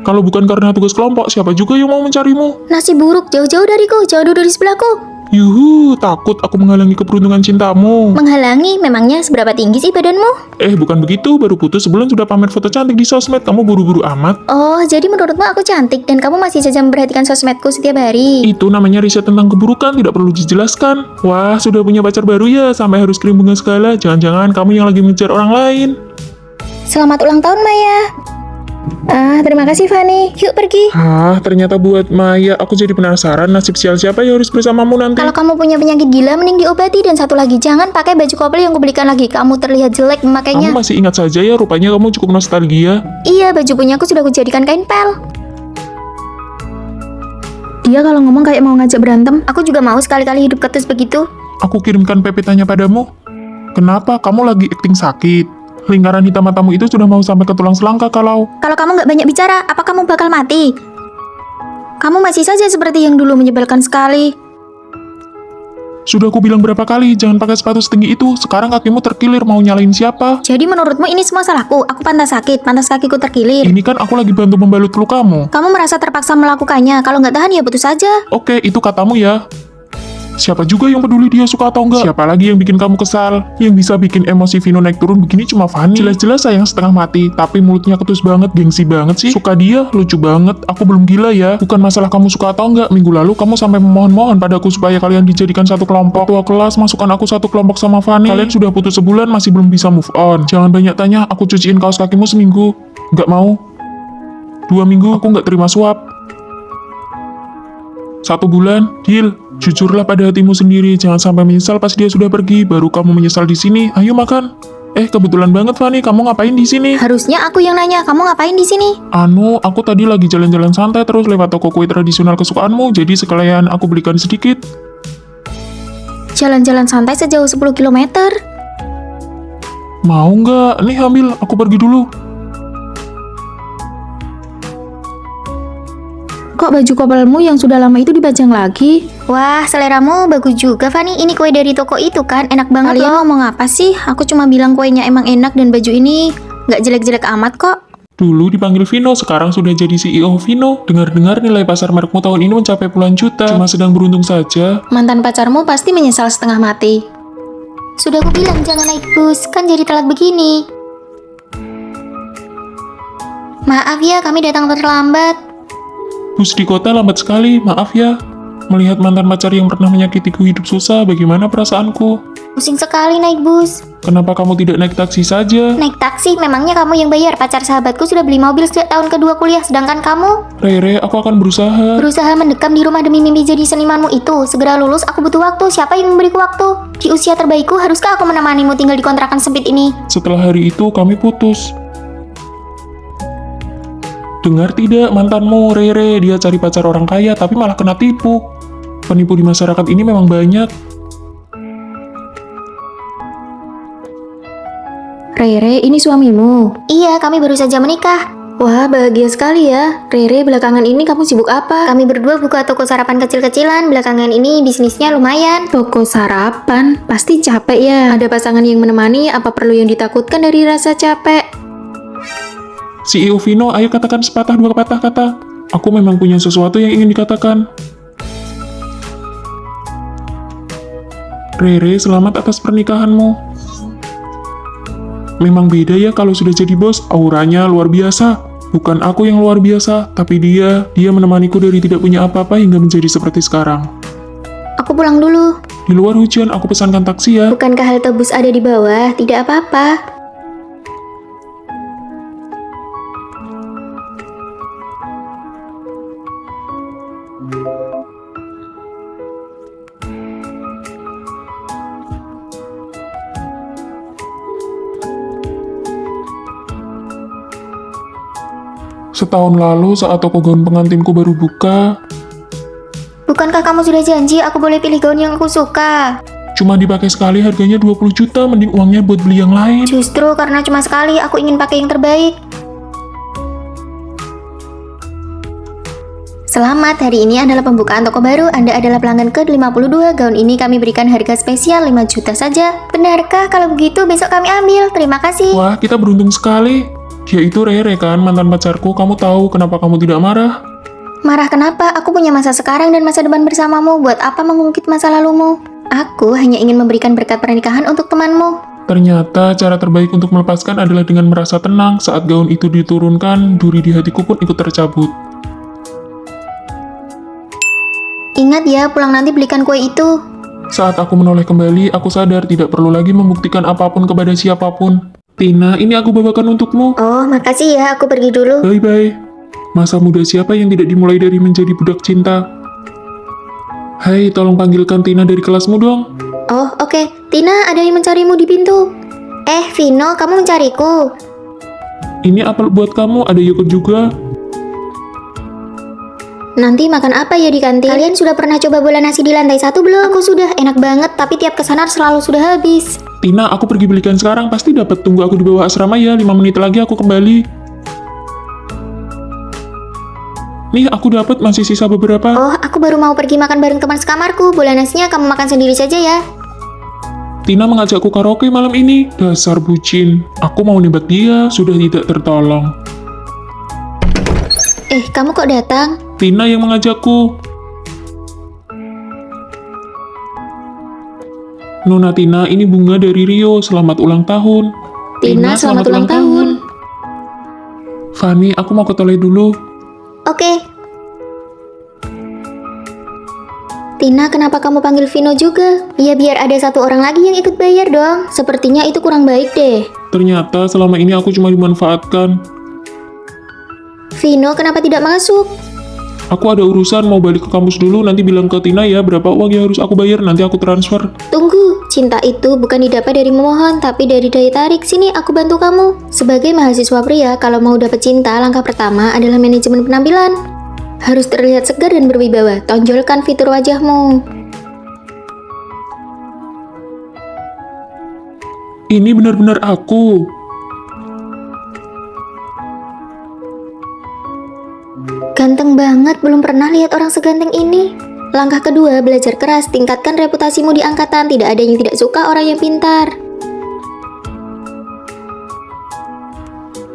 Kalau bukan karena tugas kelompok, siapa juga yang mau mencarimu? Nasib buruk, jauh-jauh dariku, jauh duduk di sebelahku. Yuhu, takut aku menghalangi keberuntungan cintamu. Menghalangi, memangnya seberapa tinggi sih badanmu? Bukan begitu, baru putus sebulan sudah pamer foto cantik di sosmed, kamu buru-buru amat. Oh, jadi menurutmu aku cantik dan kamu masih saja memperhatikan sosmedku setiap hari? Itu namanya riset tentang keburukan, tidak perlu dijelaskan. Wah, sudah punya pacar baru ya, sampai harus kirim bunga segala. Jangan-jangan kamu yang lagi mengejar orang lain. Selamat ulang tahun, Maya. Terima kasih, Fanny. Yuk pergi. Ternyata buat Maya, aku jadi penasaran nasib sial siapa yang harus bersamamu nanti. Kalau kamu punya penyakit gila, mending diobati. Dan satu lagi, jangan pakai baju couple yang kubelikan lagi. Kamu terlihat jelek memakainya. Kamu masih ingat saja ya, rupanya kamu cukup nostalgia. Iya, baju punyaku sudah kujadikan kain pel. Dia kalau ngomong kayak mau ngajak berantem. Aku juga mau sekali-kali hidup ketus begitu. Aku kirimkan PPT-nya padamu. Kenapa kamu lagi akting sakit? Lingkaran hitam matamu itu sudah mau sampai ke tulang selangka kalau kamu nggak banyak bicara, apa kamu bakal mati? Kamu masih saja seperti yang dulu, menyebalkan sekali. Sudah aku bilang berapa kali, jangan pakai sepatu setinggi itu. Sekarang kakimu terkilir, mau nyalain siapa? Jadi menurutmu ini semua salahku? Aku pantas sakit, pantas kakiku terkilir. Ini kan aku lagi bantu membalut lukamu. Kamu merasa terpaksa melakukannya, kalau nggak tahan ya putus saja. Oke, itu katamu ya. Siapa juga yang peduli dia suka atau enggak? Siapa lagi yang bikin kamu kesal? Yang bisa bikin emosi Vino naik turun begini cuma Fanny. Jelas-jelas sayang setengah mati, tapi mulutnya ketus banget, gengsi banget sih. Suka dia, lucu banget. Aku belum gila ya. Bukan masalah kamu suka atau enggak. Minggu lalu kamu sampai memohon-mohon padaku supaya kalian dijadikan satu kelompok. Ketua kelas masukkan aku satu kelompok sama Fanny. Kalian sudah putus sebulan masih belum bisa move on. Jangan banyak tanya, aku cuciin kaos kakimu seminggu. Nggak mau. 2 minggu, aku nggak terima suap. 1 bulan, deal. Jujurlah pada hatimu sendiri, jangan sampai menyesal pas dia sudah pergi, baru kamu menyesal di sini. Ayo makan. Kebetulan banget Fanny, kamu ngapain di sini? Harusnya aku yang nanya, kamu ngapain di sini? Aku tadi lagi jalan-jalan santai terus lewat toko kue tradisional kesukaanmu, jadi sekalian aku belikan sedikit. Jalan-jalan santai sejauh 10 km. Mau nggak? Nih ambil, aku pergi dulu. Kok baju kopelmu yang sudah lama itu dipajang lagi? Wah, seleramu bagus juga, Fanny. Ini kue dari toko itu kan, enak banget. Kalian ngomong apa sih? Aku cuma bilang kuenya emang enak dan baju ini nggak jelek-jelek amat kok. Dulu dipanggil Vino, sekarang sudah jadi CEO Vino. Dengar-dengar nilai pasar merekmu tahun ini mencapai puluhan juta. Cuma sedang beruntung saja. Mantan pacarmu pasti menyesal setengah mati. Sudah aku bilang jangan naik bus, kan jadi telat begini. Maaf ya, kami datang terlambat. Bus di kota lambat sekali, maaf ya. Melihat mantan pacar yang pernah menyakitiku hidup susah, bagaimana perasaanku? Pusing sekali naik bus. Kenapa kamu tidak naik taksi saja? Naik taksi? Memangnya kamu yang bayar? Pacar sahabatku sudah beli mobil sejak tahun kedua kuliah, sedangkan kamu? Rere, aku akan berusaha. Berusaha mendekam di rumah demi mimpi jadi senimanmu itu. Segera lulus, aku butuh waktu. Siapa yang memberiku waktu? Di usia terbaikku, haruskah aku menemanimu tinggal di kontrakan sempit ini? Setelah hari itu, kami putus. Dengar tidak, mantanmu, Rere, dia cari pacar orang kaya tapi malah kena tipu. Penipu di masyarakat ini memang banyak. Rere, ini suamimu? Iya, kami baru saja menikah. Wah, bahagia sekali ya. Rere, belakangan ini kamu sibuk apa? Kami berdua buka toko sarapan kecil-kecilan. Belakangan ini bisnisnya lumayan. Toko sarapan? Pasti capek ya. Ada pasangan yang menemani, apa perlu yang ditakutkan dari rasa capek? CEO Vino, ayo katakan sepatah dua patah kata. Aku memang punya sesuatu yang ingin dikatakan. Rere, selamat atas pernikahanmu. Memang beda ya kalau sudah jadi bos, auranya luar biasa. Bukan aku yang luar biasa, tapi dia menemaniku dari tidak punya apa-apa hingga menjadi seperti sekarang. Aku pulang dulu. Di luar hujan, aku pesankan taksi ya. Bukankah halte bus ada di bawah? Tidak apa-apa. Setahun lalu saat toko gaun pengantinku baru buka, Bukankah kamu sudah janji aku boleh pilih gaun yang aku suka? cuma dipakai sekali harganya 20 juta, mending uangnya buat beli yang lain. Justru karena cuma sekali, aku ingin pakai yang terbaik. Selamat, hari ini adalah pembukaan toko baru. Anda adalah pelanggan ke-52. Gaun ini kami berikan harga spesial 5 juta saja. Benarkah? Kalau begitu besok kami ambil. Terima kasih. Wah, kita beruntung sekali. Ya itu Rere kan, mantan pacarku. Kamu tahu kenapa kamu tidak marah? Marah kenapa? Aku punya masa sekarang dan masa depan bersamamu. Buat apa mengungkit masa lalumu? Aku hanya ingin memberikan berkat pernikahan untuk temanmu. Ternyata cara terbaik untuk melepaskan adalah dengan merasa tenang. Saat gaun itu diturunkan, duri di hatiku pun ikut tercabut. Ingat ya, pulang nanti belikan kue itu. Saat aku menoleh kembali, aku sadar tidak perlu lagi membuktikan apapun kepada siapapun. Tina, ini aku bawakan untukmu. Oh, makasih ya, aku pergi dulu. Bye-bye. Masa muda siapa yang tidak dimulai dari menjadi budak cinta? Hai, tolong panggilkan Tina dari kelasmu dong. Oh, oke. Tina, ada yang mencarimu di pintu. Vino, kamu mencariku. Ini apel buat kamu, ada yogurt juga. Nanti makan apa ya di kantin? Kalian sudah pernah coba bola nasi di lantai 1 belum? Aku sudah, enak banget, tapi tiap kesana selalu sudah habis. Tina, aku pergi belikan sekarang, pasti dapat. Tunggu aku di bawah asrama ya, 5 menit lagi aku kembali. Nih, aku dapat, masih sisa beberapa. Oh, aku baru mau pergi makan bareng teman sekamarku. Bola nasinya kamu makan sendiri saja ya. Tina mengajakku karaoke malam ini. Dasar bucin. Aku mau nembak dia, sudah tidak tertolong. Kamu kok datang? Tina yang mengajakku. Nona Tina, ini bunga dari Rio. Selamat ulang tahun. Tina, selamat ulang tahun. Fanny, aku mau ke toilet dulu. Oke. Tina, kenapa kamu panggil Vino juga? Ya biar ada satu orang lagi yang ikut bayar dong. Sepertinya itu kurang baik deh. Ternyata selama ini aku cuma dimanfaatkan. Vino, kenapa tidak masuk? Aku ada urusan, mau balik ke kampus dulu. Nanti bilang ke Tina ya berapa uang yang harus aku bayar. Nanti aku transfer. Tunggu, cinta itu bukan didapat dari memohon, tapi dari daya tarik. Sini, aku bantu kamu. Sebagai mahasiswa pria, kalau mau dapat cinta, langkah pertama adalah manajemen penampilan. Harus terlihat segar dan berwibawa. Tonjolkan fitur wajahmu. Ini benar-benar aku. Ganteng banget, belum pernah lihat orang seganteng ini. Langkah kedua, belajar keras, tingkatkan reputasimu di angkatan. Tidak ada yang tidak suka orang yang pintar.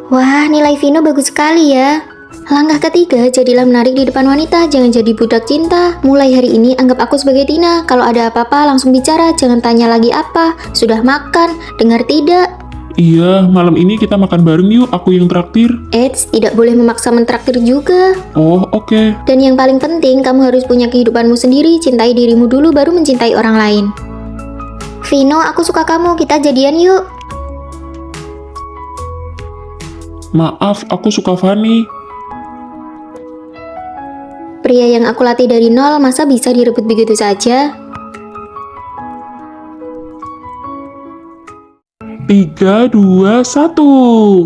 Wah, nilai Vino bagus sekali ya. Langkah ketiga, jadilah menarik di depan wanita, jangan jadi budak cinta. Mulai hari ini anggap aku sebagai Tina. Kalau ada apa-apa langsung bicara, jangan tanya lagi apa. Sudah makan, dengar tidak? Iya, malam ini kita makan bareng yuk, aku yang traktir. Eits, tidak boleh memaksa mentraktir juga. Oh, oke. Dan yang paling penting, kamu harus punya kehidupanmu sendiri, cintai dirimu dulu baru mencintai orang lain. Vino, aku suka kamu, kita jadian yuk. Maaf, aku suka Fanny. Pria yang aku latih dari nol, masa bisa direbut begitu saja? 3, 2, 1.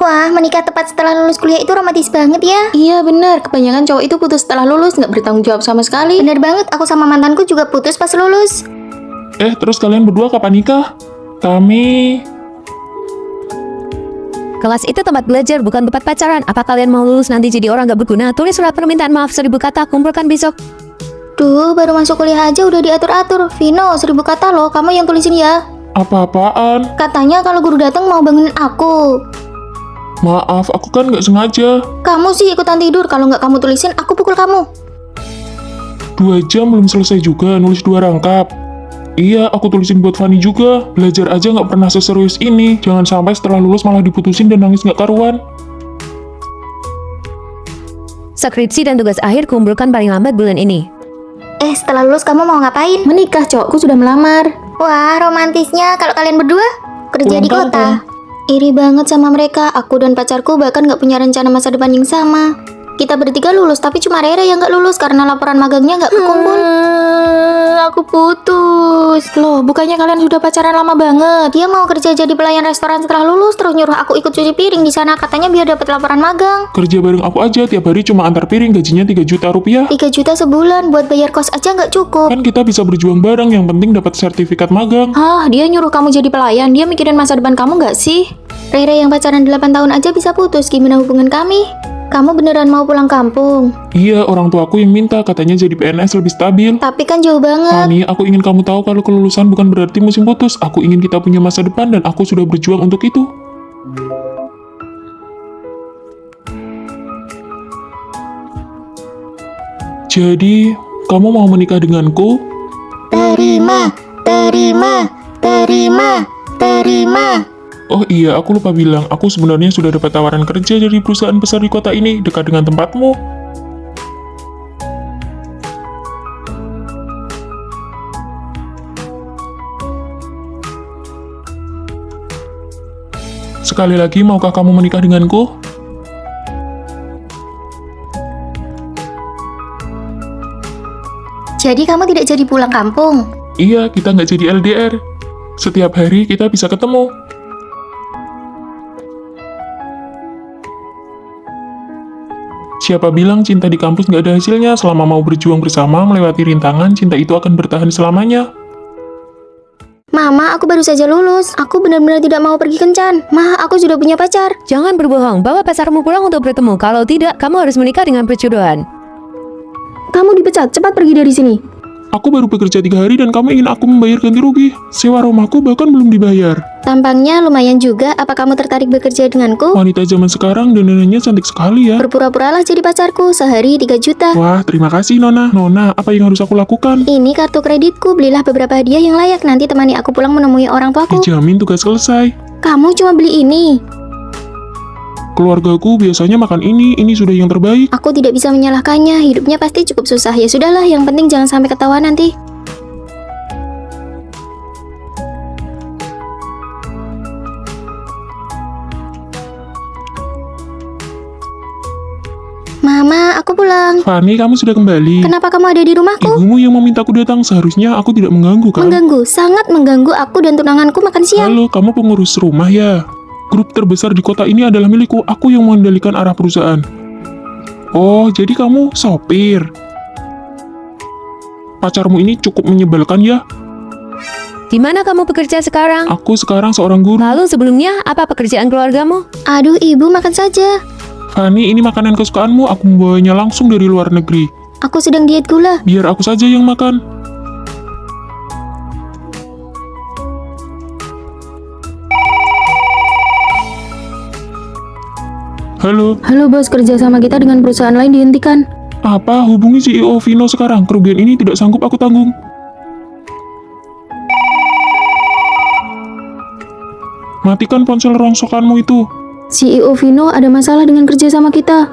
Wah, menikah tepat setelah lulus kuliah itu romantis banget ya. Iya bener, kebanyakan cowok itu putus setelah lulus, nggak bertanggung jawab sama sekali. Bener banget, aku sama mantanku juga putus pas lulus. Terus kalian berdua kapan nikah? Kami... Kelas itu tempat belajar, bukan tempat pacaran. Apa kalian mau lulus nanti jadi orang gak berguna? Tulis surat permintaan maaf 1000 kata, kumpulkan besok. Duh, baru masuk kuliah aja udah diatur-atur. Vino, 1000 kata loh, kamu yang tulisin ya. Apa-apaan? Katanya kalau guru datang mau bangunin aku. Maaf, aku kan nggak sengaja. Kamu sih ikutan tidur, kalau nggak kamu tulisin, aku pukul kamu. 2 jam belum selesai juga, nulis 2 rangkap. Iya, aku tulisin buat Fanny juga. Belajar aja nggak pernah seserius ini. Jangan sampai setelah lulus malah diputusin dan nangis nggak karuan. Skripsi dan tugas akhir kumpulkan paling lambat bulan ini. Setelah lulus kamu mau ngapain? Menikah, cowokku sudah melamar. Wah, romantisnya kalau kalian berdua kerja Ulang di kota. Iri banget sama mereka, aku dan pacarku bahkan nggak punya rencana masa depan yang sama. Kita bertiga lulus, tapi cuma Rere yang nggak lulus karena laporan magangnya nggak kekumpul. Aku putus. Loh, bukannya kalian sudah pacaran lama banget? Dia mau kerja jadi pelayan restoran setelah lulus, terus nyuruh aku ikut cuci piring di sana, katanya biar dapat laporan magang. Kerja bareng aku aja, tiap hari cuma antar piring, gajinya 3 juta rupiah. 3 juta sebulan, buat bayar kos aja nggak cukup. Kan kita bisa berjuang bareng, yang penting dapat sertifikat magang. Hah, dia nyuruh kamu jadi pelayan. Dia mikirin masa depan kamu nggak sih? Rere yang pacaran 8 tahun aja bisa putus, gimana hubungan kami? Kamu beneran mau pulang kampung? Iya, orang tuaku yang minta, katanya jadi PNS lebih stabil. Tapi kan jauh banget. Fanny, aku ingin kamu tahu kalau kelulusan bukan berarti musim putus. Aku ingin kita punya masa depan dan aku sudah berjuang untuk itu. Jadi, kamu mau menikah denganku? Terima, terima, terima, terima. Oh iya, aku lupa bilang, aku sebenarnya sudah dapat tawaran kerja dari perusahaan besar di kota ini, dekat dengan tempatmu. Sekali lagi, maukah kamu menikah denganku? Jadi kamu tidak jadi pulang kampung? Iya, kita nggak jadi LDR. Setiap hari kita bisa ketemu. Siapa bilang cinta di kampus nggak ada hasilnya? Selama mau berjuang bersama melewati rintangan, cinta itu akan bertahan selamanya. Mama, aku baru saja lulus. Aku benar-benar tidak mau pergi kencan. Ma, aku sudah punya pacar. Jangan berbohong, bawa pacarmu pulang untuk bertemu. Kalau tidak, kamu harus menikah dengan perjodohan. Kamu dipecat, cepat pergi dari sini. Aku baru bekerja 3 hari dan kamu ingin aku membayar ganti rugi. Sewa rumahku bahkan belum dibayar. Tampangnya lumayan juga. Apa kamu tertarik bekerja denganku? Wanita zaman sekarang dandanannya cantik sekali ya. Berpura-puralah jadi pacarku. Sehari 3 juta. Wah, terima kasih Nona. Nona, apa yang harus aku lakukan? Ini kartu kreditku. Belilah beberapa hadiah yang layak. Nanti temani aku pulang menemui orang tuaku. Dijamin tugas selesai. Kamu cuma beli ini. Keluargaku biasanya makan ini sudah yang terbaik. Aku tidak bisa menyalahkannya. Hidupnya pasti cukup susah. Ya sudahlah, yang penting jangan sampai ketahuan nanti. Mama, aku pulang. Fani, kamu sudah kembali. Kenapa kamu ada di rumahku? Ibumu yang memintaku datang, seharusnya aku tidak mengganggu kan? Mengganggu, sangat mengganggu aku dan tunanganku makan siang. Halo, kamu pengurus rumah ya? Grup terbesar di kota ini adalah milikku, aku yang mengendalikan arah perusahaan. Oh, jadi kamu sopir. Pacarmu ini cukup menyebalkan ya? Di mana kamu bekerja sekarang? Aku sekarang seorang guru. Lalu sebelumnya, apa pekerjaan keluargamu? Aduh, ibu makan saja. Fani, ini makanan kesukaanmu, aku membawanya langsung dari luar negeri. Aku sedang diet gula. Biar aku saja yang makan. Halo, Halo bos, kerja sama kita dengan perusahaan lain dihentikan. apa? Hubungi CEO Vino sekarang, kerugian ini tidak sanggup aku tanggung. Matikan ponsel rongsokanmu itu. CEO Vino ada masalah dengan kerja sama kita.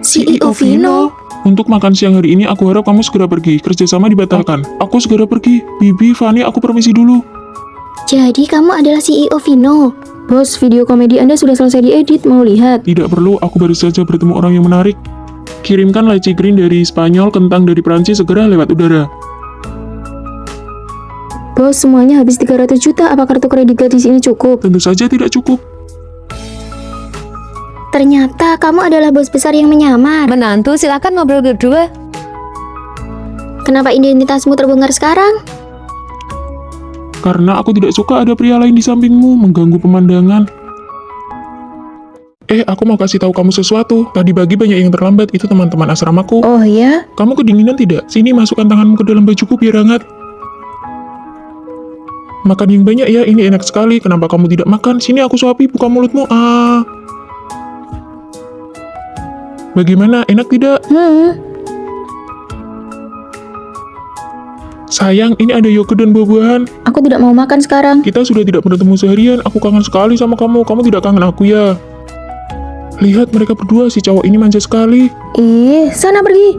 CEO Vino? Untuk makan siang hari ini, aku harap kamu segera pergi. Kerjasama dibatalkan. Aku segera pergi. Bibi, Fani, aku permisi dulu. Jadi kamu adalah CEO Vino? Bos, video komedi Anda sudah selesai diedit, mau lihat? Tidak perlu, aku baru saja bertemu orang yang menarik. Kirimkan lychee green dari Spanyol, kentang dari Prancis segera lewat udara. Bos, semuanya habis 300 juta, apa kartu kredit gadis ini cukup? Tentu saja tidak cukup. Ternyata kamu adalah bos besar yang menyamar. Menantu, silakan ngobrol berdua. Kenapa identitasmu terbongkar sekarang? Karena aku tidak suka ada pria lain di sampingmu, mengganggu pemandangan. Aku mau kasih tahu kamu sesuatu. Tadi pagi banyak yang terlambat, itu teman-teman asramaku. Oh ya? Kamu kedinginan tidak? Sini, masukkan tanganmu ke dalam bajuku biar hangat. Makan yang banyak ya, ini enak sekali. Kenapa kamu tidak makan? Sini aku suapi, buka mulutmu. Bagaimana, enak tidak? Sayang, ini ada yogurt dan buah-buahan. Aku tidak mau makan sekarang. Kita sudah tidak bertemu seharian, aku kangen sekali sama kamu. Kamu tidak kangen aku ya? Lihat mereka berdua, si cowok ini manja sekali. Sana pergi.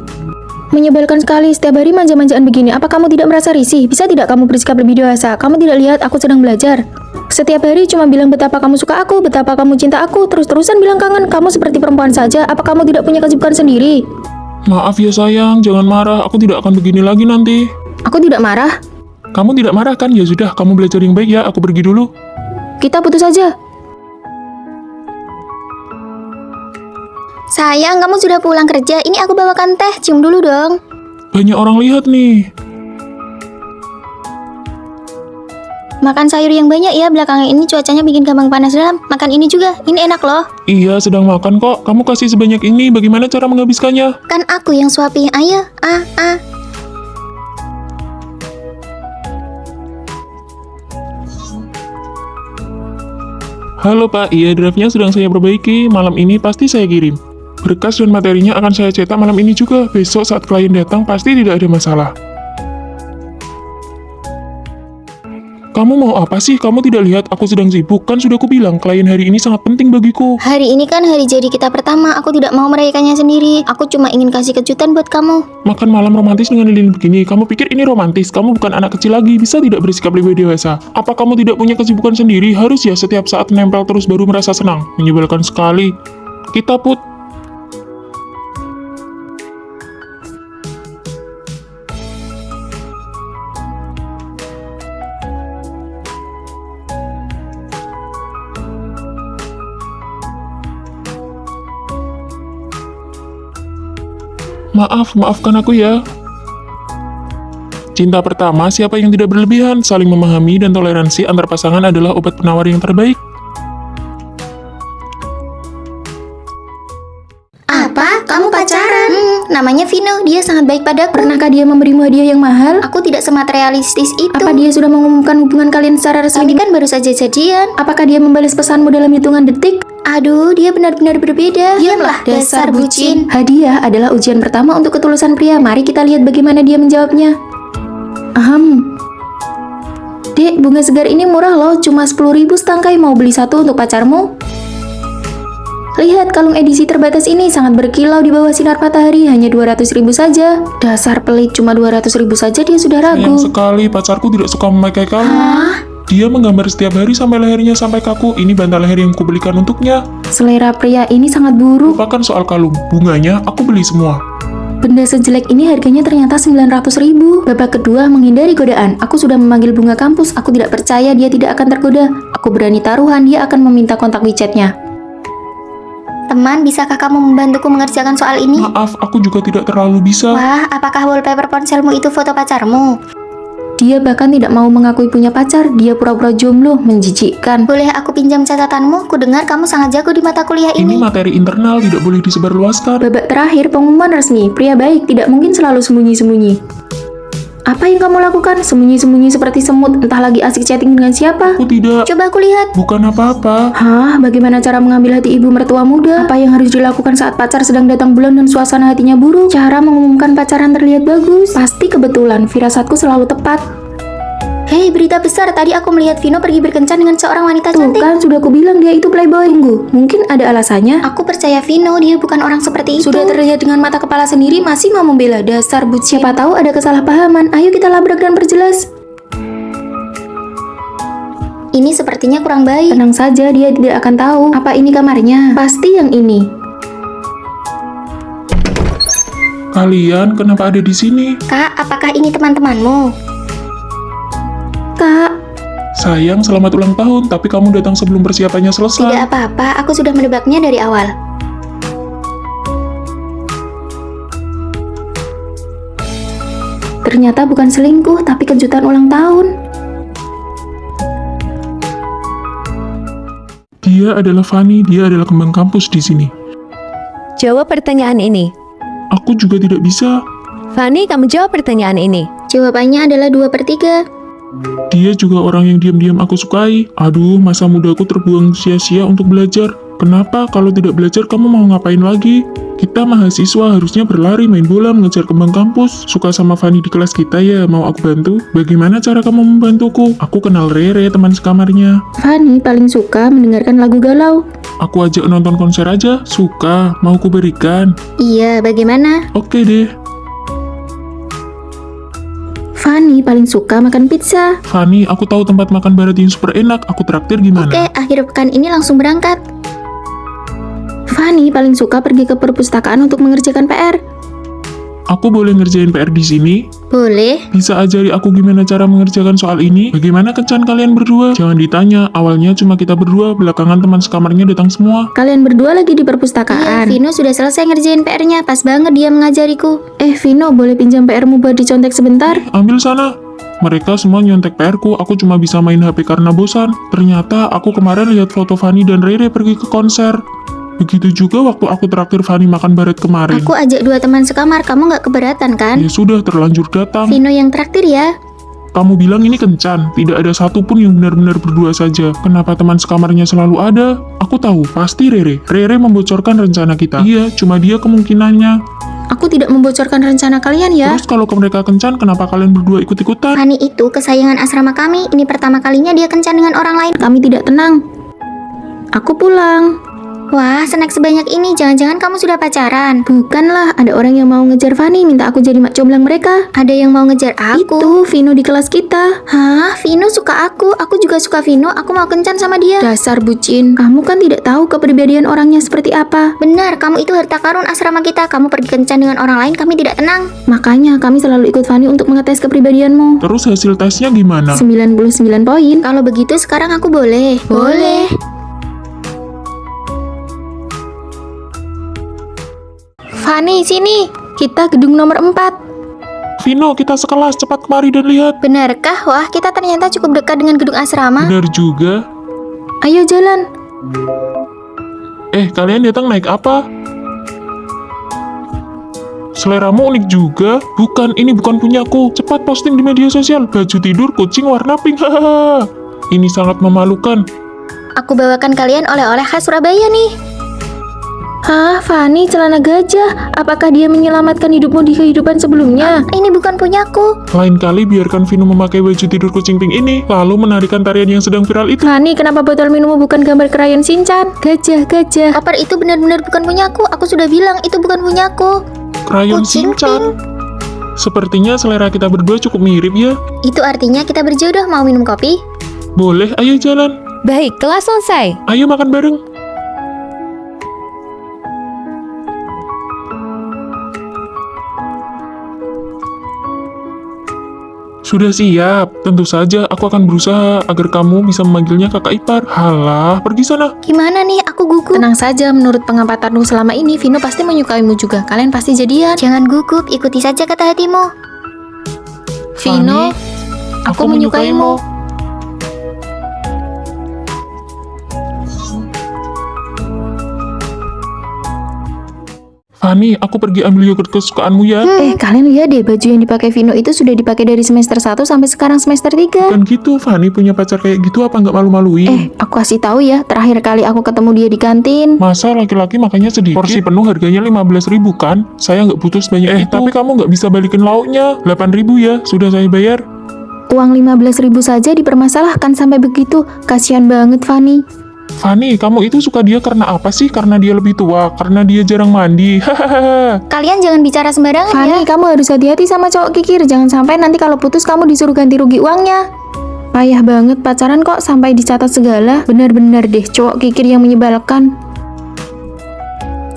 Menyebalkan sekali, setiap hari manja-manjaan begini. Apa kamu tidak merasa risih? Bisa tidak kamu bersikap lebih dewasa? Kamu tidak lihat aku sedang belajar? Setiap hari cuma bilang betapa kamu suka aku, betapa kamu cinta aku, terus-terusan bilang kangen. Kamu seperti perempuan saja, apa kamu tidak punya kesibukan sendiri? Maaf ya sayang, jangan marah, aku tidak akan begini lagi nanti. Aku tidak marah. Kamu tidak marah kan? Ya sudah, kamu belajar yang baik ya, aku pergi dulu. Kita putus saja. Sayang, kamu sudah pulang kerja. Ini aku bawakan teh. Cium dulu dong. Banyak orang lihat nih. Makan sayur yang banyak ya. Belakangan ini cuacanya bikin gampang panas dalam. Makan ini juga. Ini enak loh. Iya, sedang makan kok. Kamu kasih sebanyak ini, bagaimana cara menghabiskannya? Kan aku yang suapi. Ayo. Halo Pak, iya draftnya sedang saya perbaiki. Malam ini pasti saya kirim. Berkas dan materinya akan saya cetak malam ini juga. Besok saat klien datang pasti tidak ada masalah. Kamu mau apa sih? Kamu tidak lihat aku sedang sibuk? Kan sudah aku bilang, klien hari ini sangat penting bagiku. Hari ini kan hari jadi kita pertama, aku tidak mau merayakannya sendiri. Aku cuma ingin kasih kejutan buat kamu. Makan malam romantis dengan lilin begini. Kamu pikir ini romantis? Kamu bukan anak kecil lagi, bisa tidak bersikap lebih dewasa? Apa kamu tidak punya kesibukan sendiri? Harus ya setiap saat nempel terus baru merasa senang? Menyebalkan sekali. Kita put. Maafkan aku ya. Cinta pertama, siapa yang tidak berlebihan, saling memahami dan toleransi antar pasangan adalah obat penawar yang terbaik. Apa? Kamu pacaran? Namanya Vino, dia sangat baik padaku. Pernahkah dia memberimu hadiah yang mahal? Aku tidak sematerialistis itu. Apa dia sudah mengumumkan hubungan kalian secara resmi? Kami kan baru saja jadian. Apakah dia membalas pesanmu dalam hitungan detik? Aduh, dia benar-benar berbeda. Diamlah, dasar bucin. Hadiah adalah ujian pertama untuk ketulusan pria. Mari kita lihat bagaimana dia menjawabnya. Dek, bunga segar ini murah loh, cuma 10.000 setangkai. Mau beli satu untuk pacarmu? Lihat, kalung edisi terbatas ini sangat berkilau di bawah sinar matahari, hanya 200.000 saja. Dasar pelit, cuma 200.000 saja dia sudah ragu. Sayang sekali, pacarku tidak suka memakai kalung. Dia menggambar setiap hari sampai lehernya sampai kaku. Ini bantal leher yang kubelikan untuknya. Selera pria ini sangat buruk. Lupakan soal kalung, bunganya aku beli semua. Benda sejelek ini harganya ternyata 900.000. Babak kedua, menghindari godaan. Aku sudah memanggil bunga kampus. Aku tidak percaya dia tidak akan tergoda. Aku berani taruhan dia akan meminta kontak WeChat-nya. Teman, bisakah kamu membantuku mengerjakan soal ini? Maaf, aku juga tidak terlalu bisa. Wah, apakah wallpaper ponselmu itu foto pacarmu? Dia bahkan tidak mau mengakui punya pacar. Dia pura-pura jomblo, menjijikkan. Boleh aku pinjam catatanmu? Kudengar kamu sangat jago di mata kuliah Ini ini. materi internal, tidak boleh disebarluaskan. Babak terakhir, pengumuman resmi. Pria baik tidak mungkin selalu sembunyi-sembunyi. Apa yang kamu lakukan? Sembunyi-sembunyi seperti semut, entah lagi asik chatting dengan siapa? Aku tidak. Coba aku lihat. Bukan apa-apa. Hah, bagaimana cara mengambil hati ibu mertua muda? Apa yang harus dilakukan saat pacar sedang datang bulan dan suasana hatinya buruk? Cara mengumumkan pacaran terlihat bagus. Pasti kebetulan, firasatku selalu tepat. Hei, berita besar. Tadi aku melihat Vino pergi berkencan dengan seorang wanita Tuh cantik. kan, sudah kubilang dia itu playboy. Tunggu, mungkin ada alasannya. Aku percaya Vino, dia bukan orang seperti itu. Sudah terlihat dengan mata kepala sendiri, masih mau membela. Dasar bucin. Siapa tahu ada kesalahpahaman. Ayo kita labrak dan perjelas. Ini sepertinya kurang baik. Tenang saja, dia tidak akan tahu. Apa ini kamarnya? Pasti yang ini. Kalian kenapa ada di sini? Kak, apakah ini teman-temanmu? Kak, Sayang, selamat ulang tahun, tapi kamu datang sebelum persiapannya Tidak selesai. apa-apa, aku sudah menebaknya dari awal. ternyata bukan selingkuh, tapi kejutan ulang tahun. Dia adalah Fanny, dia adalah kembang kampus di sini. Jawab pertanyaan ini. Aku juga tidak bisa. Fanny, kamu jawab pertanyaan ini. Jawabannya adalah 2/3. Dia juga orang yang diam-diam aku sukai. Aduh, masa mudaku terbuang sia-sia untuk belajar. Kenapa kalau tidak belajar kamu mau ngapain lagi? Kita mahasiswa harusnya berlari, main bola, mengejar kembang kampus. Suka sama Fanny di kelas kita ya, mau aku bantu? Bagaimana cara kamu membantuku? Aku kenal Rere, teman sekamarnya. Fanny paling suka mendengarkan lagu galau. Aku ajak nonton konser aja. Suka, mau ku berikan. Iya, bagaimana? Oke deh. Fanny paling suka makan pizza. Fanny, aku tahu tempat makan barat yang super enak. Aku traktir gimana? Oke, akhir pekan ini langsung berangkat. Fanny paling suka pergi ke perpustakaan untuk mengerjakan PR. Aku boleh ngerjain PR di sini? Boleh. Bisa ajari aku gimana cara mengerjakan soal ini? Bagaimana kencan kalian berdua? Jangan ditanya, awalnya cuma kita berdua, belakangan teman sekamarnya datang semua. Kalian berdua lagi di Iya, perpustakaan. Vino sudah selesai ngerjain PR-nya. Pas banget dia mengajariku. Vino, boleh pinjam PR-mu buat dicontek sebentar? Ambil sana. Mereka semua nyontek PR-ku, aku cuma bisa main HP karena bosan. Ternyata aku kemarin lihat foto Fanny dan Rere pergi ke konser. Begitu juga waktu aku traktir Fanny makan barat kemarin. Aku ajak 2 teman sekamar, kamu nggak keberatan kan? Ya sudah, terlanjur datang. Vino yang traktir ya. Kamu bilang ini kencan, tidak ada satupun yang benar-benar berdua saja. Kenapa teman sekamarnya selalu ada? Aku tahu, pasti Rere. Rere membocorkan rencana kita. Iya, cuma dia kemungkinannya. Aku tidak membocorkan rencana kalian ya. Terus kalau mereka kencan, kenapa kalian berdua ikut-ikutan? Fanny itu kesayangan asrama kami. Ini pertama kalinya dia kencan dengan orang lain. Kami tidak tenang. Aku pulang. Wah, snack sebanyak ini. Jangan-jangan kamu sudah pacaran. Bukanlah, ada orang yang mau ngejar Fanny, minta aku jadi mak comblang mereka. Ada yang mau ngejar aku. Itu Vino di kelas kita. Hah? Vino suka aku. Aku juga suka Vino. Aku mau kencan sama dia. Dasar bucin. Kamu kan tidak tahu kepribadian orangnya seperti apa. Benar, kamu itu harta karun asrama kita. Kamu pergi kencan dengan orang lain, kami tidak tenang. Makanya kami selalu ikut Fanny untuk mengetes kepribadianmu. Terus hasil tesnya gimana? 99 poin. Kalau begitu sekarang aku boleh. Boleh. Fanny, sini. Kita gedung nomor 4. Vino, kita sekelas, cepat kemari dan lihat. Benarkah? Wah, kita ternyata cukup dekat dengan gedung asrama. Benar juga. Ayo jalan. Kalian datang naik apa? Seleramu unik juga. Bukan, ini bukan punyaku. Cepat posting di media sosial. Baju tidur kucing warna pink. Hahaha. Ini sangat memalukan. Aku bawakan kalian oleh-oleh khas Surabaya nih. Hah, Fanny, celana gajah. Apakah dia menyelamatkan hidupmu di kehidupan sebelumnya? Ini bukan punyaku. Lain kali biarkan Vino memakai baju tidur kucing pink ini, lalu menarikan tarian yang sedang viral itu. Fanny, kenapa botol minummu bukan gambar krayon Shinchan? Gajah, gajah. Koper itu benar-benar bukan punyaku. Aku sudah bilang itu bukan punyaku. Krayon Kucing Shinchan. Sepertinya selera kita berdua cukup mirip ya. Itu artinya kita berjodoh. Mau minum kopi? Boleh, ayo jalan. Baik, kelas selesai. Ayo makan bareng. Sudah siap. Tentu saja aku akan berusaha agar kamu bisa memanggilnya kakak ipar. Halah, pergi sana. Gimana nih? Aku gugup. Tenang saja, menurut pengampatanmu selama ini, Vino pasti menyukaimu juga. Kalian pasti jadian. Jangan gugup. Ikuti saja kata hatimu. Vino, aku menyukaimu. Fanny, aku pergi ambil yogurt kesukaanmu ya. Kalian lihat deh, baju yang dipakai Vino itu sudah dipakai dari semester 1 sampai sekarang semester 3. Kan gitu, Fanny punya pacar kayak gitu apa nggak malu-maluin? Aku kasih tahu ya, terakhir kali aku ketemu dia di kantin. Masa laki-laki makanya sedikit? Porsi penuh harganya 15.000 kan? Saya nggak butuh sebanyak itu. Tapi kamu nggak bisa balikin lauknya. 8.000 ya, sudah saya bayar. Uang 15.000 saja dipermasalahkan sampai begitu. Kasihan banget, Fanny. Fanny, kamu itu suka dia karena apa sih? Karena dia lebih tua? Karena dia jarang mandi? Hahaha. Kalian jangan bicara sembarangan Fanny, ya. kamu harus hati-hati sama cowok kikir. Jangan sampai nanti kalau putus kamu disuruh ganti rugi uangnya. Payah banget pacaran kok sampai dicatat segala. Benar-benar deh cowok kikir yang menyebalkan.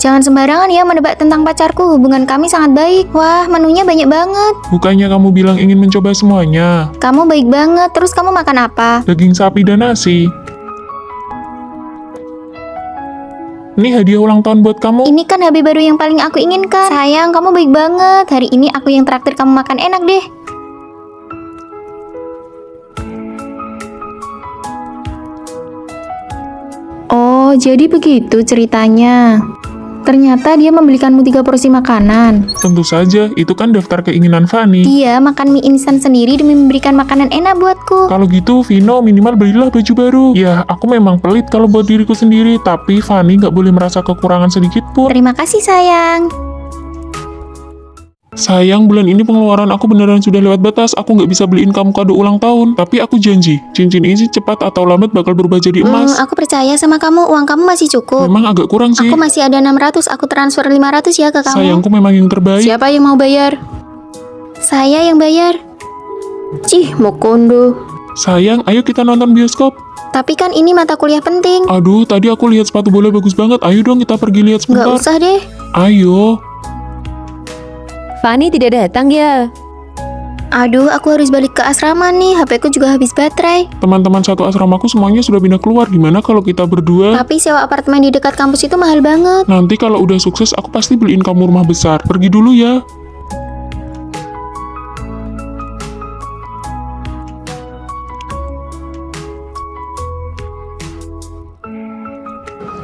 Jangan sembarangan ya menebak tentang pacarku. Hubungan kami sangat baik. Wah, menunya banyak banget. Bukannya kamu bilang ingin mencoba semuanya? Kamu baik banget. Terus kamu makan apa? Daging sapi dan nasi. Ini hadiah ulang tahun buat kamu. Ini kan HP baru yang paling aku inginkan. Sayang, kamu baik banget. Hari ini aku yang traktir kamu makan enak deh. Oh, jadi begitu ceritanya. Ternyata dia membelikanmu 3 porsi makanan. Tentu saja, itu kan daftar keinginan Fanny. Dia makan mie instan sendiri demi memberikan makanan enak buatku. Kalau gitu, Vino minimal belilah baju baru. Ya, aku memang pelit kalau buat diriku sendiri, tapi Fanny nggak boleh merasa kekurangan sedikit pun. Terima kasih sayang. Sayang, bulan ini pengeluaran aku beneran sudah lewat batas. Aku nggak bisa beliin kamu kado ulang tahun. Tapi aku janji, cincin ini cepat atau lambat bakal berubah jadi emas. Aku percaya sama kamu. Uang kamu masih cukup. Memang agak kurang sih. Aku masih ada 600. Aku transfer 500 ya ke kamu. Sayangku memang yang terbaik. Siapa yang mau bayar? Saya yang bayar. Cih, Mokondo. Sayang, ayo kita nonton bioskop. Tapi kan ini mata kuliah penting. Aduh, tadi aku lihat sepatu bola bagus banget. Ayo dong kita pergi lihat Nggak sebentar. usah deh. Ayo. Fanny tidak datang ya. Aduh, aku harus balik ke asrama nih. HP ku juga habis baterai. Teman-teman satu asramaku semuanya sudah pindah keluar. Gimana kalau kita berdua? Tapi sewa apartemen di dekat kampus itu mahal banget. Nanti kalau udah sukses, aku pasti beliin kamu rumah besar. Pergi dulu ya.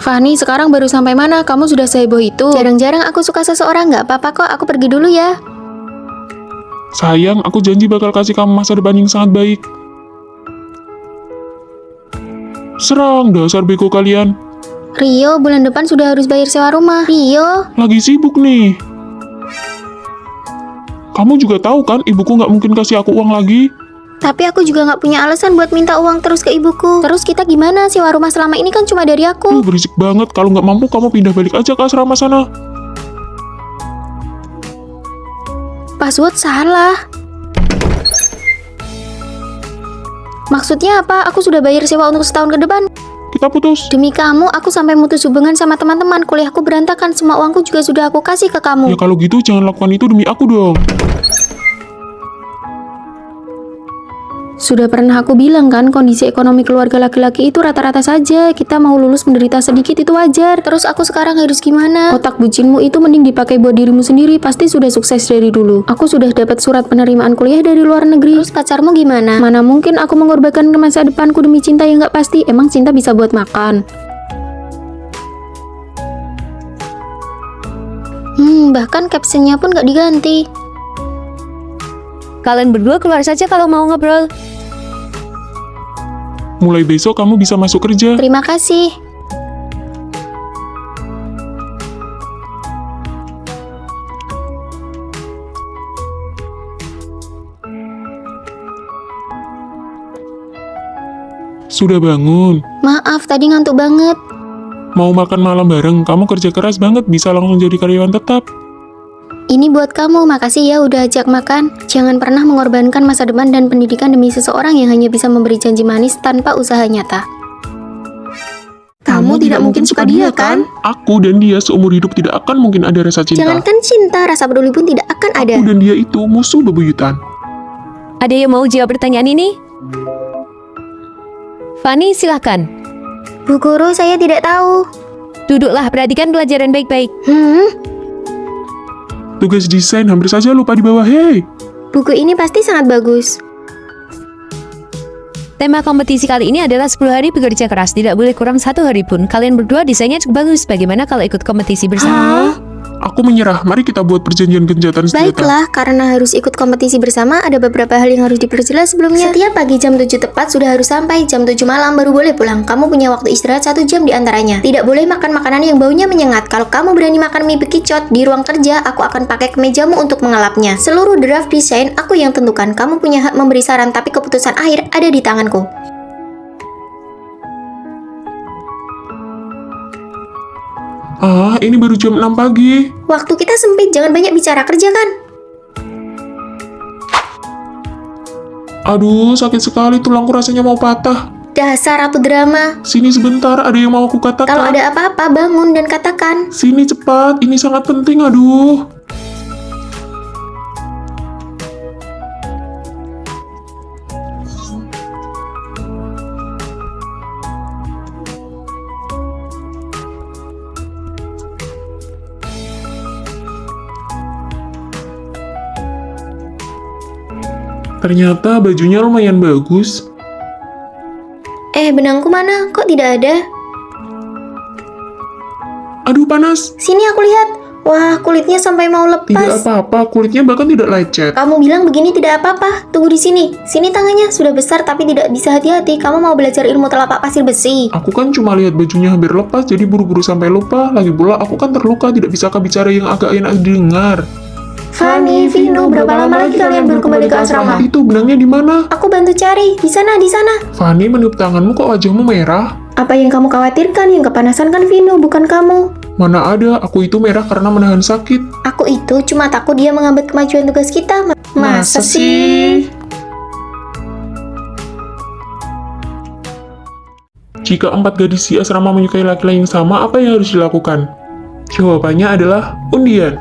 Fanny, sekarang baru sampai mana? Kamu sudah seheboh itu? Jarang-jarang aku suka seseorang. Nggak apa-apa kok. Aku pergi dulu ya. Sayang, aku janji bakal kasih kamu masa depan yang sangat baik. Serang, dasar bego kalian. Rio, bulan depan sudah harus bayar sewa rumah. Rio, Lagi sibuk nih. Kamu juga tahu kan, ibuku nggak mungkin kasih aku uang lagi. tapi aku juga nggak punya alasan buat minta uang terus ke ibuku. Terus kita gimana? Sewa rumah selama ini kan cuma dari aku. Berisik banget. Kalau nggak mampu, kamu pindah balik aja ke asrama sana. Password salah. Maksudnya apa? Aku sudah bayar sewa untuk setahun ke depan. Kita putus. Demi kamu, aku sampai mutus hubungan sama teman-teman. Kuliahku berantakan, semua uangku juga sudah aku kasih ke Ya kamu. kalau gitu jangan lakukan itu demi aku dong. Sudah pernah aku bilang kan, kondisi ekonomi keluarga laki-laki itu rata-rata saja. Kita mau lulus menderita sedikit itu wajar. Terus aku sekarang harus gimana? Otak bucinmu itu mending dipakai buat dirimu sendiri, pasti sudah sukses dari dulu. Aku sudah dapat surat penerimaan kuliah dari luar negeri. Terus pacarmu gimana? Mana mungkin aku mengorbankan masa depanku demi cinta yang gak pasti. Emang cinta bisa buat makan? Bahkan captionnya pun gak diganti. Kalian berdua keluar saja kalau mau ngobrol. Mulai besok kamu bisa masuk kerja. Terima kasih. Sudah bangun. Maaf, tadi ngantuk banget. Mau makan malam bareng, kamu kerja keras banget, bisa langsung jadi karyawan tetap. Ini buat kamu, makasih ya udah ajak makan. Jangan pernah mengorbankan masa depan dan pendidikan demi seseorang yang hanya bisa memberi janji manis tanpa usaha nyata. Kamu tidak mungkin suka dia, kan? Aku dan dia seumur hidup tidak akan mungkin ada rasa cinta. Jangankan cinta, rasa peduli pun tidak akan ada. Aku dan dia itu musuh bebuyutan. Ada yang mau jawab pertanyaan ini? Fanny, silahkan. Bu Guru, saya tidak tahu. Duduklah, perhatikan pelajaran baik-baik. Tugas desain hampir saja lupa di bawah. Hei, Buku ini pasti sangat bagus. Tema kompetisi kali ini adalah 10 hari bekerja keras. Tidak boleh kurang 1 hari pun. Kalian berdua desainnya cukup bagus. Bagaimana kalau ikut kompetisi bersama? aku menyerah. Mari kita buat perjanjian gencatan senjata. Baiklah, karena harus ikut kompetisi bersama, ada beberapa hal yang harus diperjelas sebelumnya. Setiap pagi jam 7 tepat sudah harus sampai, jam 7 malam baru boleh pulang. Kamu punya waktu istirahat 1 jam di antaranya. Tidak boleh makan makanan yang baunya menyengat. Kalau kamu berani makan mie bekicot di ruang kerja, aku akan pakai kemejamu untuk mengelapnya. Seluruh draft desain aku yang tentukan. Kamu punya hak memberi saran, tapi keputusan akhir ada di tanganku. Ini baru jam 6 pagi. Waktu kita sempit, jangan banyak bicara, kerja kan? Aduh, sakit sekali, tulangku rasanya mau patah. Dasar ratu drama. Sini sebentar, ada yang mau aku katakan. Kalau ada apa-apa, bangun dan katakan. Sini cepat, ini sangat penting, aduh. Ternyata bajunya lumayan bagus. Benangku mana? Kok tidak ada? Aduh, panas. Sini aku lihat. Wah, kulitnya sampai mau Tidak lepas. apa-apa, kulitnya bahkan tidak lecet. Kamu bilang begini tidak apa-apa. Tunggu di sini. Sini tangannya sudah besar tapi tidak bisa hati-hati. Kamu mau belajar ilmu telapak pasir besi. Aku kan cuma lihat bajunya hampir lepas, jadi buru-buru sampai lupa. Lagi pula aku kan terluka, tidak bisakah bicara yang agak enak didengar. Fanny, Vino, berapa lama lagi kalian baru kembali ke asrama? Itu benangnya di mana? Aku bantu cari. Di sana, di sana. Fanny, meniup tanganmu kok wajahmu merah? Apa yang kamu khawatirkan? Yang kepanasan kan Vino, bukan kamu. Mana ada, aku itu merah karena menahan sakit. Aku itu cuma takut dia mengambil kemajuan tugas kita. Masa sih? Jika 4 gadis di asrama menyukai laki-laki yang sama, apa yang harus dilakukan? Jawabannya adalah undian.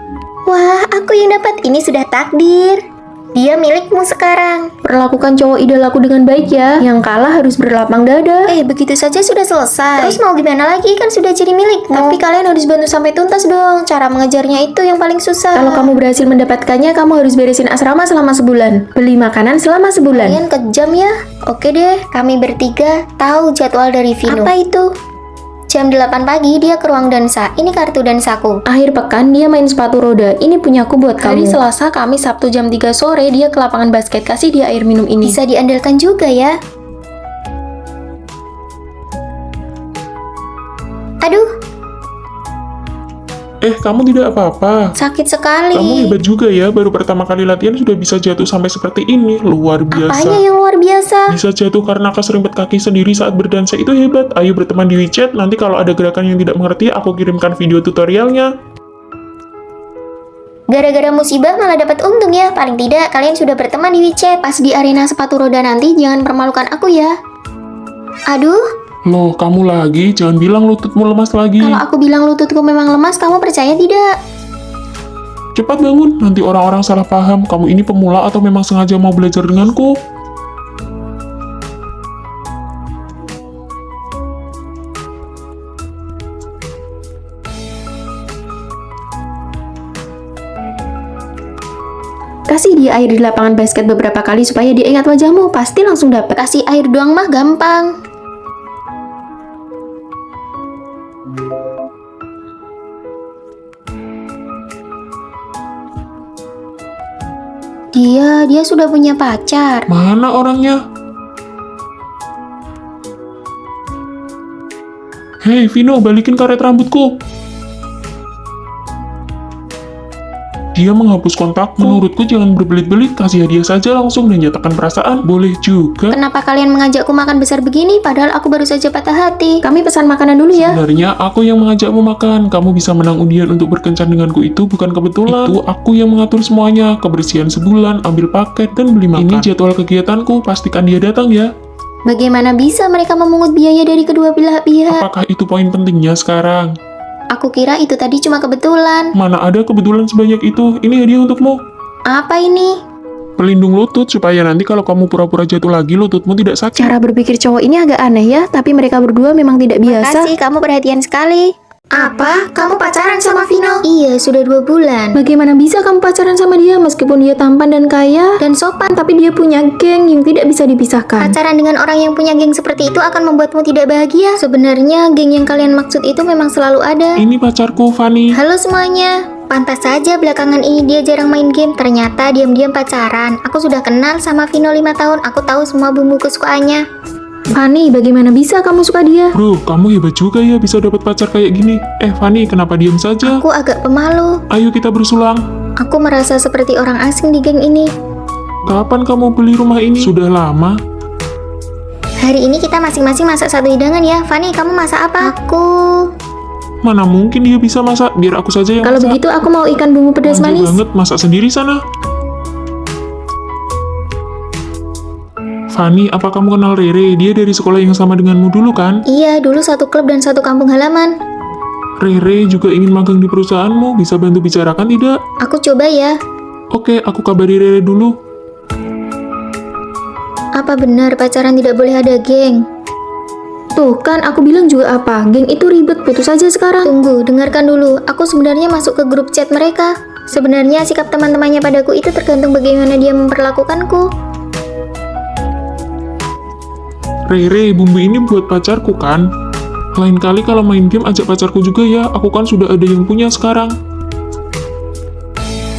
Wah, aku yang dapat. Ini sudah takdir. Dia milikmu sekarang. Perlakukan cowok idolaku dengan baik ya. Yang kalah harus berlapang dada. Begitu saja sudah selesai. Terus mau gimana lagi? Kan sudah jadi milikmu. Tapi kalian harus bantu sampai tuntas dong. Cara mengejarnya itu yang paling susah. Kalau kamu berhasil mendapatkannya, kamu harus beresin asrama selama sebulan. Beli makanan selama sebulan. Kalian kejam ya? Oke deh, kami bertiga tahu jadwal dari Vino. Apa itu? Jam 8 pagi dia ke ruang dansa. Ini kartu dansaku. Akhir pekan dia main sepatu roda. Ini punyaku buat kamu. Hari Selasa, Kamis, Sabtu jam 3 sore dia ke lapangan basket. Kasih dia air minum ini. Bisa diandalkan juga ya. Aduh, Kamu tidak apa-apa. sakit sekali. Kamu hebat juga ya, baru pertama kali latihan sudah bisa jatuh sampai seperti ini. Luar biasa. Apanya yang luar biasa? Bisa jatuh karena keserempet kaki sendiri saat berdansa itu hebat. Ayo berteman di WeChat, nanti kalau ada gerakan yang tidak mengerti, aku kirimkan video tutorialnya. Gara-gara musibah malah dapat untung ya. Paling tidak kalian sudah berteman di WeChat. Pas di arena sepatu roda nanti jangan permalukan aku ya. Aduh, Loh, kamu lagi? Jangan bilang lututmu lemas lagi. kalau aku bilang lututku memang lemas, kamu percaya tidak? Cepat bangun, nanti orang-orang salah paham. Kamu ini pemula atau memang sengaja mau belajar denganku? Kasih dia air di lapangan basket beberapa kali supaya dia ingat wajahmu. Pasti langsung dapat. Kasih air doang mah gampang. Dia sudah punya pacar. Mana orangnya? Hei, Vino, balikin karet rambutku. Dia menghapus kontakku. Menurutku jangan berbelit-belit, kasih hadiah saja langsung dan nyatakan perasaan. Boleh juga. Kenapa kalian mengajakku makan besar begini padahal aku baru saja patah hati? Kami pesan makanan dulu ya. Sebenarnya aku yang mengajakmu makan. Kamu bisa menang undian untuk berkencan denganku itu bukan kebetulan. Itu aku yang mengatur semuanya. Kebersihan sebulan, ambil paket, dan beli makan. Ini jadwal kegiatanku, pastikan dia datang ya. Bagaimana bisa mereka memungut biaya dari kedua belah pihak? Apakah itu poin pentingnya sekarang? Aku kira itu tadi cuma kebetulan. Mana ada kebetulan sebanyak itu. Ini hadiah untukmu. Apa ini? Pelindung lutut supaya nanti kalau kamu pura-pura jatuh lagi lututmu tidak sakit. Cara berpikir cowok ini agak aneh ya, tapi mereka berdua memang tidak biasa. Makasih, kamu perhatian sekali. Apa? Kamu pacaran sama Vino? Iya, sudah 2 bulan. Bagaimana bisa kamu pacaran sama dia meskipun dia tampan dan kaya Dan sopan. tapi dia punya geng yang tidak bisa dipisahkan. Pacaran dengan orang yang punya geng seperti itu akan membuatmu tidak bahagia. Sebenarnya geng yang kalian maksud itu memang selalu ada. Ini pacarku, Fanny. Halo semuanya. Pantas saja belakangan ini dia jarang main game. Ternyata diam-diam pacaran. Aku sudah kenal sama Vino 5 tahun. Aku tahu semua bumbu kesukaannya. Fanny, bagaimana bisa kamu suka dia? Bro, kamu hebat juga ya bisa dapat pacar kayak gini. Fanny, kenapa diam saja? Aku agak pemalu. Ayo kita bersulang. Aku merasa seperti orang asing di geng ini. Kapan kamu beli rumah ini? Sudah lama. Hari ini kita masing-masing masak satu hidangan ya. Fanny, kamu masak apa? Aku... Mana mungkin dia bisa masak? Biar aku saja yang Kalau masak. begitu aku mau ikan bumbu pedas Manja manis. banget, masak sendiri sana. Fanny, apa kamu kenal Rere? Dia dari sekolah yang sama denganmu dulu kan? Iya, dulu satu klub dan satu kampung halaman. Rere juga ingin magang di perusahaanmu, bisa bantu bicarakan tidak? Aku coba ya. Oke, aku kabari Rere dulu. Apa benar pacaran tidak boleh ada geng? Tuh kan aku bilang juga apa, geng itu ribet, putus aja sekarang. Tunggu, dengarkan dulu. Aku sebenarnya masuk ke grup chat mereka. Sebenarnya sikap teman-temannya padaku itu tergantung bagaimana dia memperlakukanku. Rere, bumbu ini buat pacarku kan? Lain kali kalau main game ajak pacarku juga ya, aku kan sudah ada yang punya sekarang.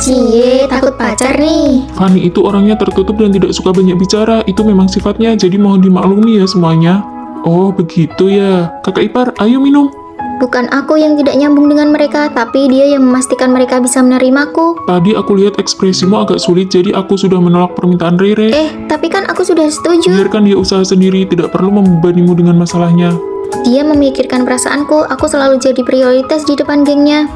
Cie, takut pacar nih. Fanny itu orangnya tertutup dan tidak suka banyak bicara, itu memang sifatnya, jadi mohon dimaklumi ya semuanya. Oh, begitu ya. Kakak ipar, ayo minum. Bukan aku yang tidak nyambung dengan mereka, tapi dia yang memastikan mereka bisa menerimaku. Tadi aku lihat ekspresimu agak sulit, jadi aku sudah menolak permintaan Rere. Tapi kan aku sudah setuju. Biarkan dia usaha sendiri, tidak perlu membebanimu dengan masalahnya. Dia memikirkan perasaanku, aku selalu jadi prioritas di depan gengnya.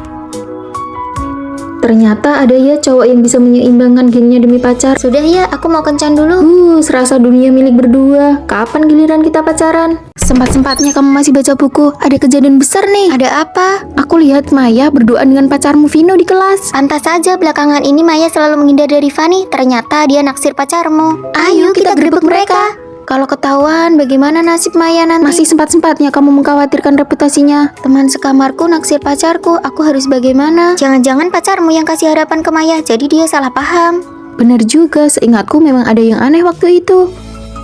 Ternyata ada ya cowok yang bisa menyeimbangkan gengnya demi pacar. Sudah ya, aku mau kencan dulu. Serasa dunia milik berdua. Kapan giliran kita pacaran? Sempat-sempatnya kamu masih baca buku. Ada kejadian besar nih. Ada apa? Aku lihat Maya berduaan dengan pacarmu Vino di kelas. Pantas saja belakangan ini Maya selalu menghindar dari Fanny. Ternyata dia naksir pacarmu. Ayo kita gerebek mereka. Kalau ketahuan, bagaimana nasib Maya nanti? Masih sempat-sempatnya kamu mengkhawatirkan reputasinya. Teman sekamarku naksir pacarku, aku harus bagaimana? Jangan-jangan pacarmu yang kasih harapan ke Maya, jadi dia salah paham. Bener juga, seingatku memang ada yang aneh waktu itu.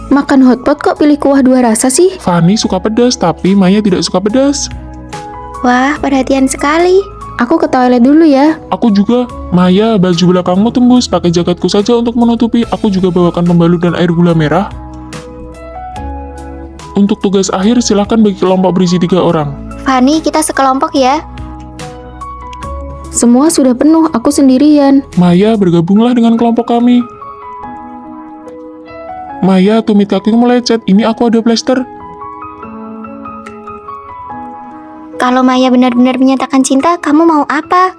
Makan hotpot kok pilih kuah 2 rasa sih? Fanny suka pedas, tapi Maya tidak suka pedas. Wah, perhatian sekali. Aku ke toilet dulu ya. Aku juga. Maya, baju belakangmu tembus. Pakai jaketku saja untuk menutupi. Aku juga bawakan pembalut dan air gula merah. Untuk tugas akhir, silahkan bagi kelompok berisi 3 orang. Fanny, kita sekelompok ya. Semua sudah penuh, aku sendirian. Maya, bergabunglah dengan kelompok kami. Maya, tumit kakimu lecet. Ini aku ada plester. Kalau Maya benar-benar menyatakan cinta, kamu mau apa?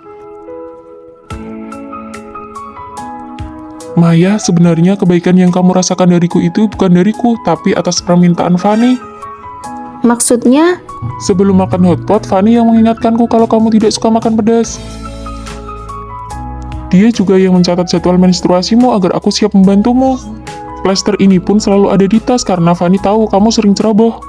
Maya, sebenarnya kebaikan yang kamu rasakan dariku itu bukan dariku, tapi atas permintaan Fanny. Maksudnya, Sebelum makan hotpot, Fanny yang mengingatkanku kalau kamu tidak suka makan pedas. Dia juga yang mencatat jadwal menstruasimu agar aku siap membantumu. Plester ini pun selalu ada di tas karena Fanny tahu kamu sering ceroboh.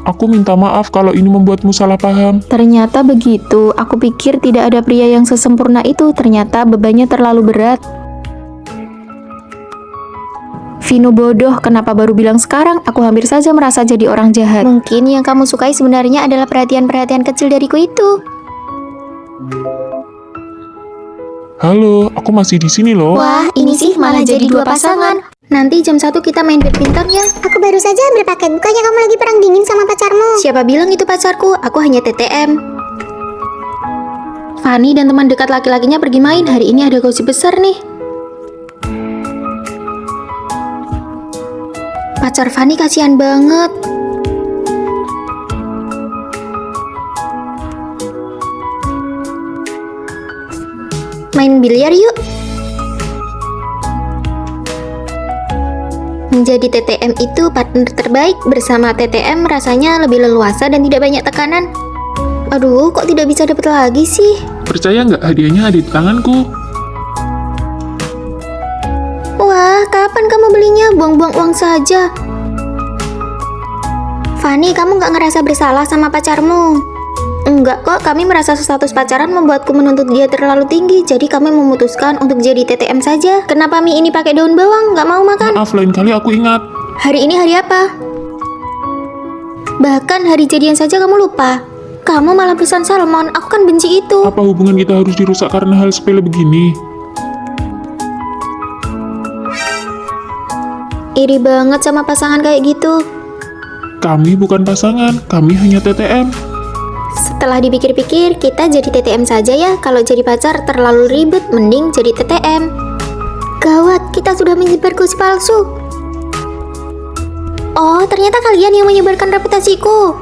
Aku minta maaf kalau ini membuatmu salah paham. ternyata begitu. Aku pikir tidak ada pria yang sesempurna itu. Ternyata bebannya terlalu berat. Vino bodoh, kenapa baru bilang sekarang? Aku hampir saja merasa jadi orang jahat. Mungkin yang kamu sukai sebenarnya adalah perhatian-perhatian kecil dariku itu. Halo, aku masih di sini loh. Wah, ini sih malah jadi 2 pasangan. Nanti jam 1 kita main badminton ya. Aku baru saja ambil paket, bukannya kamu lagi perang dingin sama pacarmu? Siapa bilang itu pacarku? Aku hanya TTM. Fanny dan teman dekat laki-lakinya pergi main. Hari ini ada gosip besar nih. Pacar Fanny kasihan banget. Main biliar yuk. Menjadi TTM itu partner terbaik. Bersama TTM rasanya lebih leluasa dan tidak banyak tekanan. Aduh, kok tidak bisa dapat lagi sih? Percaya nggak, hadiahnya ada di tanganku. Wah, kapan kamu belinya? Buang-buang uang saja. Fanny, kamu nggak ngerasa bersalah sama pacarmu? Enggak kok, kami merasa status pacaran membuatku menuntut dia terlalu tinggi. Jadi kami memutuskan untuk jadi TTM saja. Kenapa mie ini pakai daun bawang? Nggak mau makan? Maaf, lain kali aku ingat. Hari ini hari apa? Bahkan hari jadian saja kamu lupa. Kamu malah pesan salmon, aku kan benci itu. Apa hubungan kita harus dirusak karena hal sepele begini? Iri banget sama pasangan kayak gitu. Kami bukan pasangan, kami hanya TTM. Setelah dipikir-pikir, kita jadi TTM saja ya. Kalau jadi pacar terlalu ribet, mending jadi TTM. Gawat, kita sudah menyebar gosip palsu. Oh, ternyata kalian yang menyebarkan reputasiku.